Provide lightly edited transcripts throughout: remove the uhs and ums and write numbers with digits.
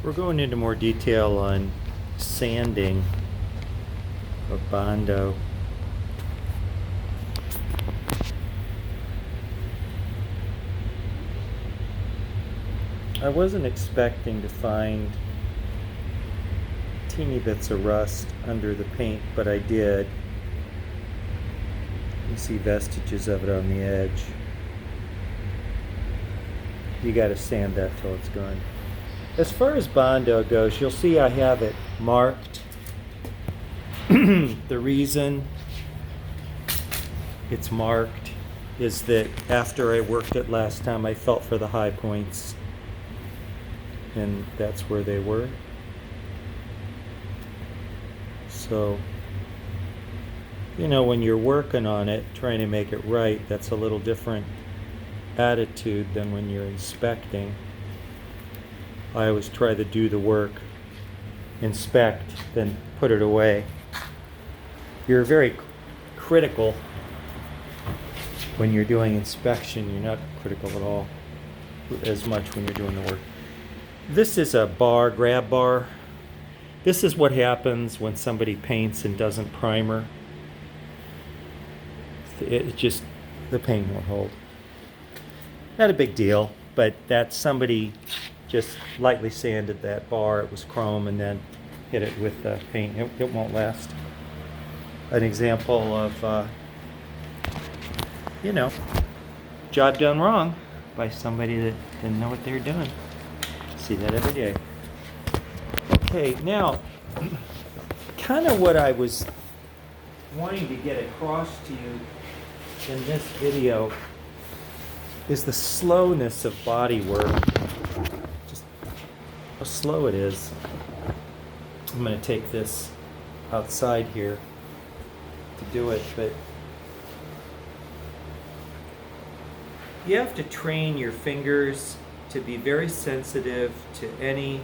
We're going into more detail on sanding of bondo. I wasn't expecting to find teeny bits of rust under the paint, but I did. You see vestiges of it on the edge. You got to sand that till it's gone. As far as bondo goes, you'll see I have it marked. The reason it's marked is that after I worked it last time, I felt for the high points, and that's where they were. So, you know, when you're working on it, trying to make it right, that's a little different attitude than when you're inspecting. I always try to do the work, inspect, then put it away. You're very critical when you're doing inspection. You're not critical at all as much when you're doing the work. This is a bar, grab bar. This is what happens when somebody paints and doesn't primer. It just, the paint won't hold. Not a big deal, but that somebody just lightly sanded that bar. It was chrome, and then hit it with paint. It won't last. An example of, you know, job done wrong by somebody that didn't know what they were doing. See that every day. Okay, now, kind of what I was wanting to get across to you in this video is the slowness of body work. Just how slow it is. I'm going to take this outside here to do it, but you have to train your fingers to be very sensitive to any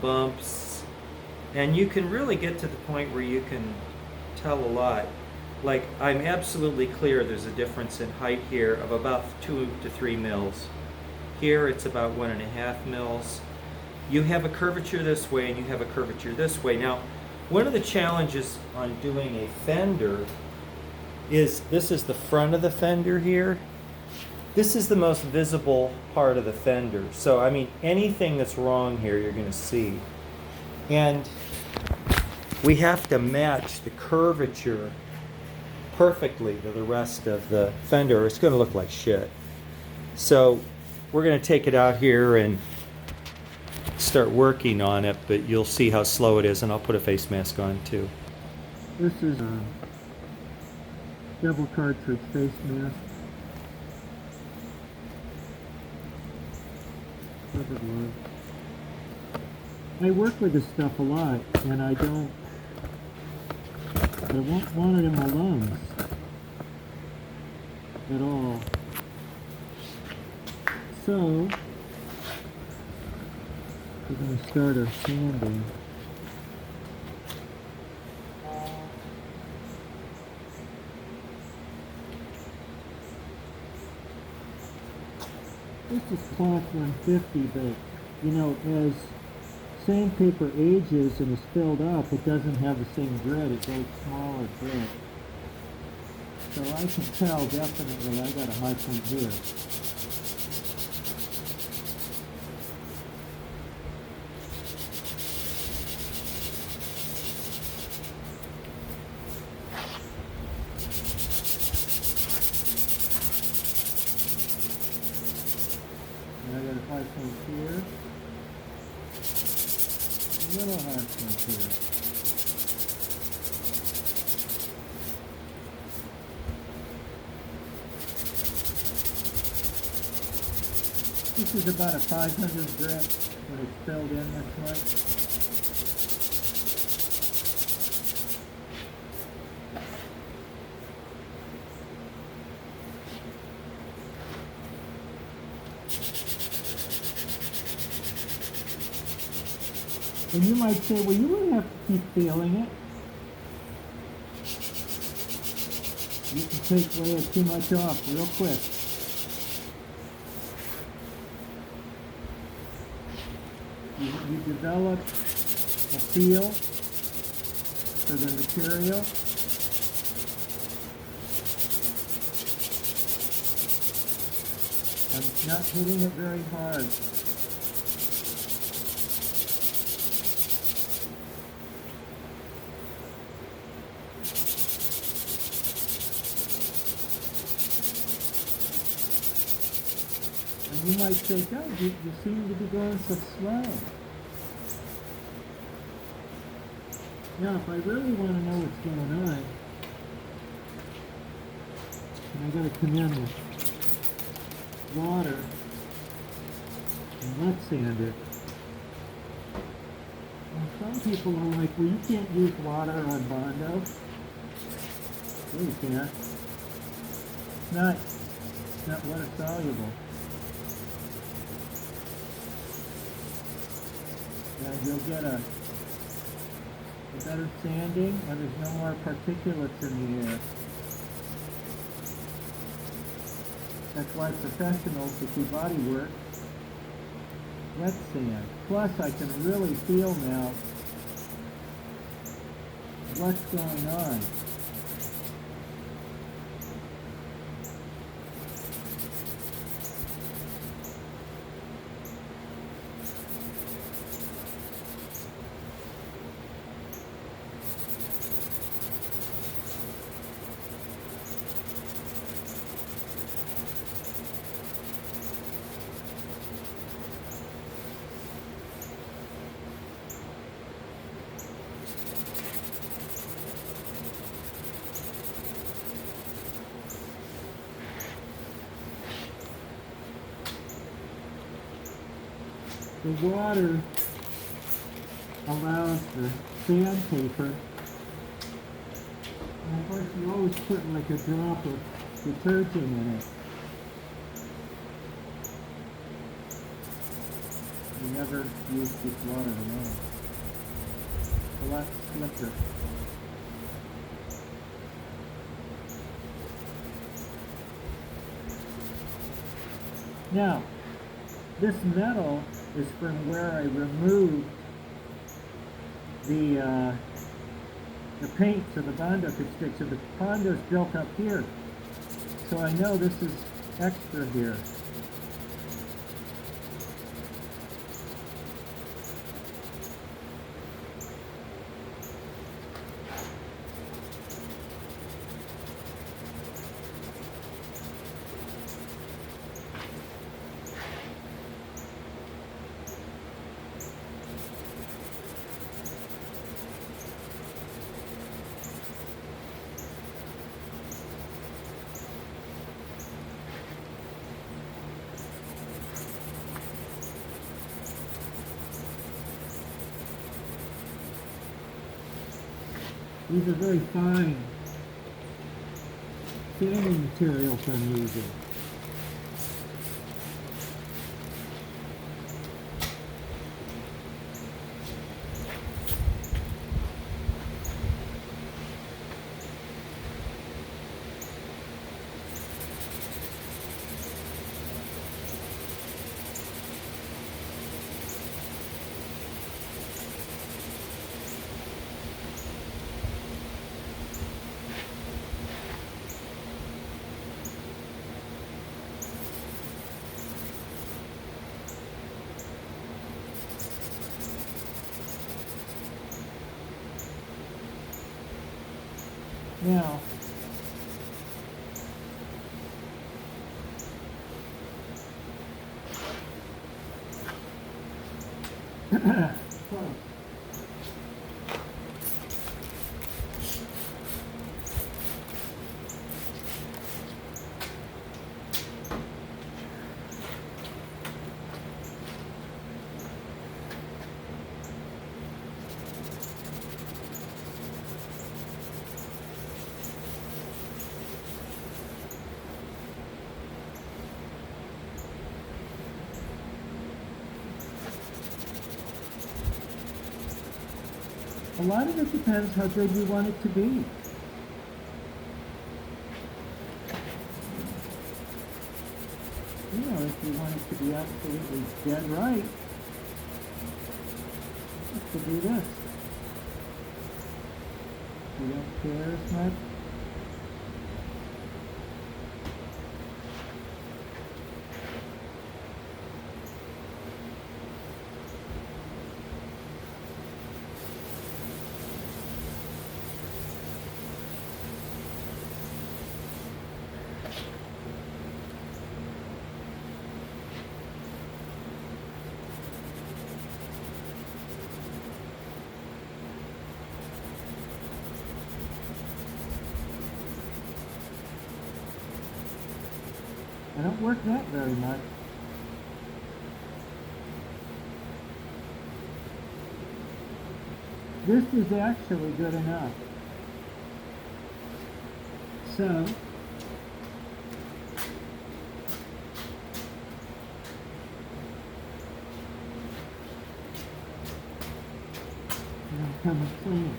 bumps, and you can really get to the point where you can tell a lot. Like, I'm absolutely clear there's a difference in height here of about 2 to 3 mils. Here it's about 1.5 mils. You have a curvature this way and you have a curvature this way. Now, one of the challenges on doing a fender is this is the front of the fender here. This is the most visible part of the fender. So, I mean, anything that's wrong here, you're going to see. And we have to match the curvature perfectly to the rest of the fender. It's going to look like shit. So, we're going to take it out here and start working on it, but you'll see how slow it is, and I'll put a face mask on too. This is a double cartridge face mask. I work with this stuff a lot, and I won't want it in my lungs at all. So, we're going to start our sanding. This is cloth 150, but you know, as sandpaper ages and is filled up, it doesn't have the same grit. It goes smaller grit. So I can tell definitely I got a high point here. And I got a high point here. A little high point here. This is about a 500 grit when it's filled in this much. And you might say, well, you wouldn't have to keep feeling it. You can take way too much off real quick. You develop a feel for the material. I'm not hitting it very hard. And you might say, God, you seem to be going so slow. Now, if I really want to know what's going on, and I got to come in with water and wet sand it. And some people are like, well, you can't use water on bondo. Yeah, you can. It's not water soluble. And you'll get a better sanding, and there's no more particulates in the air. That's why professionals that do body work wet sand. Plus, I can really feel now what's going on. The water allows the sandpaper, and of course you always put like a drop of detergent in it. You never use just water alone. It's a lot slicker. Now, this metal is from where I removed the paint so the bondo could stick. So the bondo's built up here. So I know this is extra here. These are very fine sanding materials I'm using. Now, a lot of it depends how good you want it to be. You know, if you want it to be absolutely dead right, to do this. We don't care as much. I don't work that very much. This is actually good enough. So, now come and clean.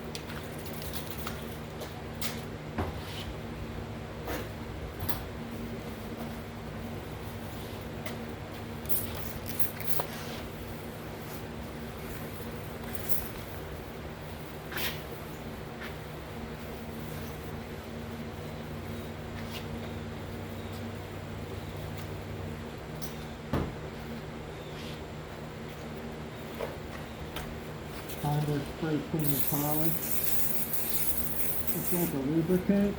Fender spray painted polish. It's like a lubricant.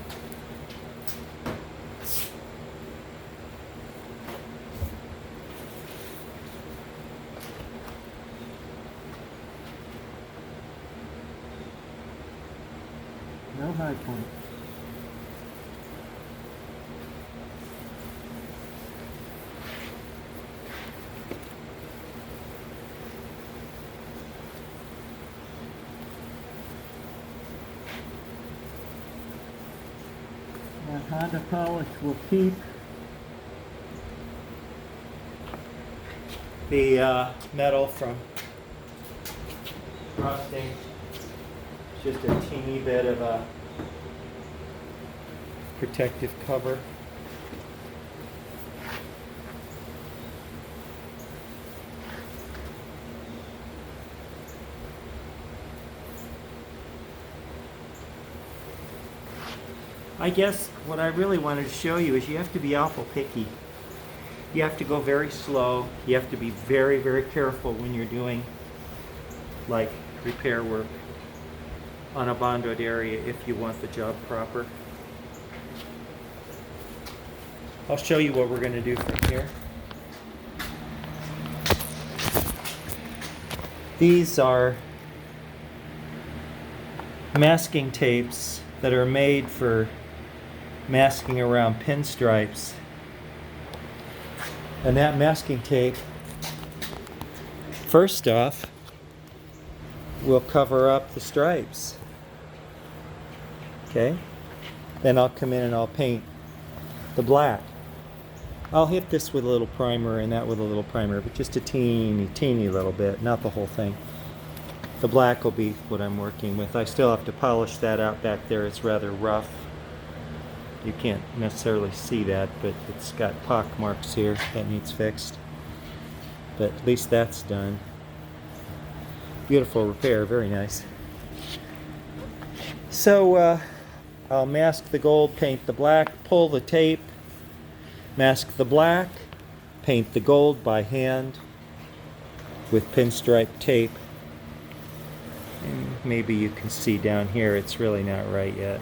No high point. That Honda polish will keep the metal from rusting. Just a teeny bit of a protective cover. I guess what I really wanted to show you is you have to be awful picky. You have to go very slow. You have to be very, very careful when you're doing like repair work on a bondoed area if you want the job proper. I'll show you what we're going to do from here. These are masking tapes that are made for masking around pinstripes. And that masking tape, first off, will cover up the stripes. Okay? Then I'll come in and I'll paint the black. I'll hit this with a little primer and that with a little primer, but just a teeny little bit, not the whole thing. The black will be what I'm working with. I still have to polish that out back there. It's rather rough. You can't necessarily see that, but it's got pock marks here that needs fixed. But at least that's done. Beautiful repair, very nice. So I'll mask the gold, paint the black, pull the tape, mask the black, paint the gold by hand with pinstripe tape. And maybe you can see down here it's really not right yet.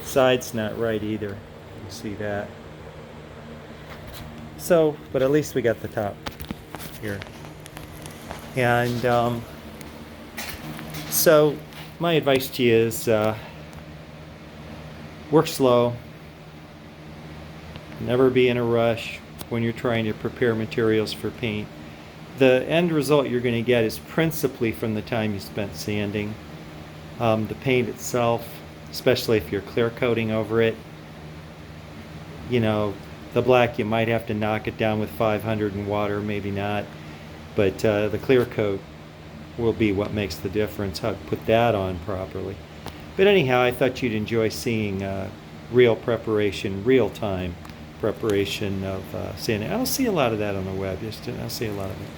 Side's not right either. You can see that. So, but at least we got the top here. And so my advice to you is work slow. Never be in a rush when you're trying to prepare materials for paint. The end result you're going to get is principally from the time you spent sanding. The paint itself, especially if you're clear coating over it, you know, the black you might have to knock it down with 500 in water, maybe not, but the clear coat will be what makes the difference, how to put that on properly. But anyhow, I thought you'd enjoy seeing real preparation, real-time preparation of sanding. I don't see a lot of that on the web, I'll see a lot of it.